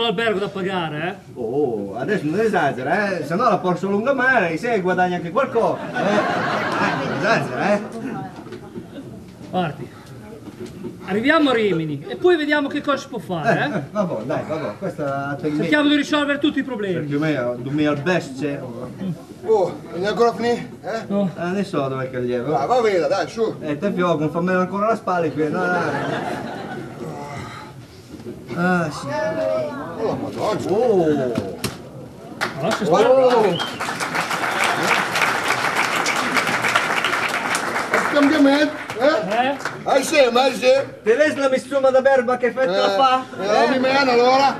l'albergo da pagare, eh? Oh, adesso non esagera, se no la porto lungomare, se guadagna anche qualcosa. Non esagera, Guardi, arriviamo a Rimini e poi vediamo che cosa si può fare, eh? Vabbè, dai, vabbè, questa Cerchiamo di risolvere tutti i problemi. Perché me, dummi al best c'è. Oh, non è ancora finito? No. Ne so dove che gli è. Va, va via, dai, su. Te fioco, fammelo ancora la spalla qui, no, dai. Ah, sì. Oh, madonna. Oh! Allora, se sta... Cambiamento, eh? Assieme, assieme. Te vedi la missuma da berba che effetto la fa? Mi meno allora?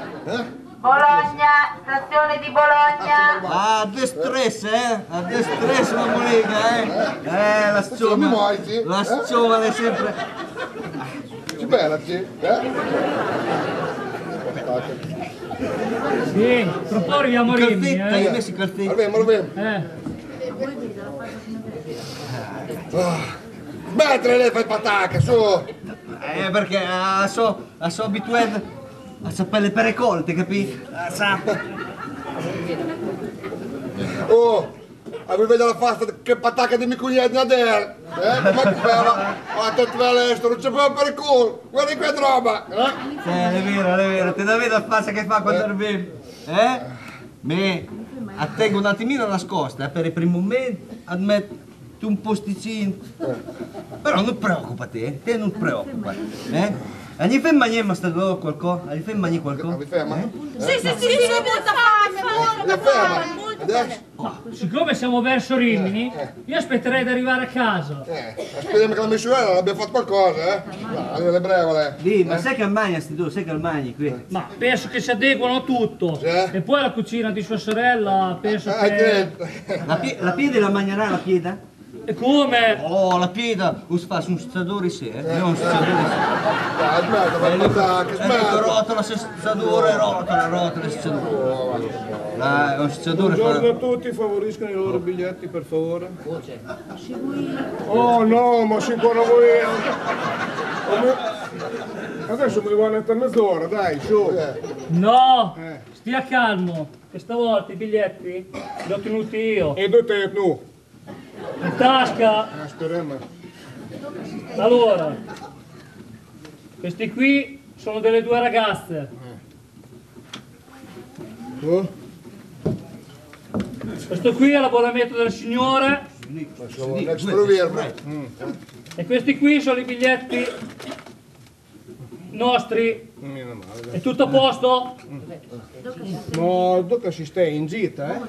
Bologna, stazione di Bologna. Ah, destress, a destress la molega, la scioma. La scioma è sempre... Che bella, sì, Sì, tra poco arriviamo a Rimini, hai messo i calzetti? Lo vediamo. Smettere lei fai patacca, su! Perché so abituato a sapere per le colte, capi? Oh! Avevi vedo la faccia che patacca di mio cugnato Nader! Come ti bella? Ah, te all'estero, non c'è proprio per il culo! Guarda che roba! È vero, te la vedo la faccia che fa quando arrivi. Me, attengo un attimino nascosta, per il primo momento, ammetto un posticino. Però non preoccupati, te non preoccupati. Gli fai mangiare sta qualcosa? Gli fai mangiare qualcosa? Mi ferma? Sì, Siccome siamo verso Rimini, io aspetterei di arrivare a casa. Speriamo che la misura abbia fatto qualcosa, Allora, le brevole. Sì, ma sai che mangi sti due, sai che mangi qui? Ma penso che si adeguano a tutto. E poi la cucina di sua sorella, penso che... La piede la mangerà la pieda? E come? Oh, la pieda, fa un stadore sì, non un stadore sì. Dai, smerda, fai patacca, smerda. Rotola, se stadore, rotola, se stadore. Dai, un stadore. Buongiorno a tutti, favoriscono i loro biglietti per favore. Oh no, ma ancora voi. Adesso mi devo andare a mezz'ora, dai, su. No, stia calmo, che stavolta i biglietti li ho tenuti io. E due te, no. In tasca. Speriamo. Allora, questi qui sono delle due ragazze. Questo qui è l'abbonamento del signore. E questi qui sono i biglietti nostri. È tutto a posto? No, dopo si sta in gita,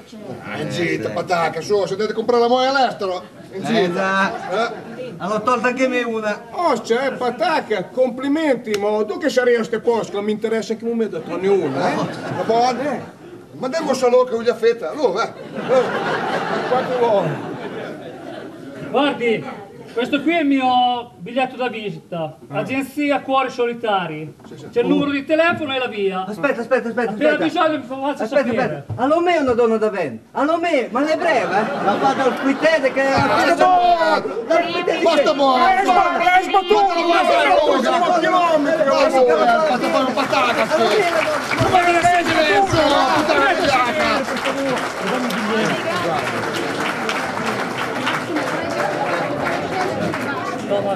In gita, patacca, su, se dovete comprare la moglie all'estero. In gita. Allora tolta anche me una. Oh, c'è patacca, complimenti, ma tu che sei a ste posto, non mi interessa che mi metta torni una, La buona? Ma andiamo solo che voglio fetta, allora, Quante vuole? Guardi, questo qui è il mio biglietto da visita. Agenzia Cuori Solitari. C'è il numero di telefono e la via. Aspetta. Appena bisogno mi faccia sapere. Allora me è una donna da vendere. Allora me, ma è breve, La fatto il quitete che... basta buono! L'hai sbattuto! Siamo chilometri! Basta fare un patacca, come ne sei su, No, ma...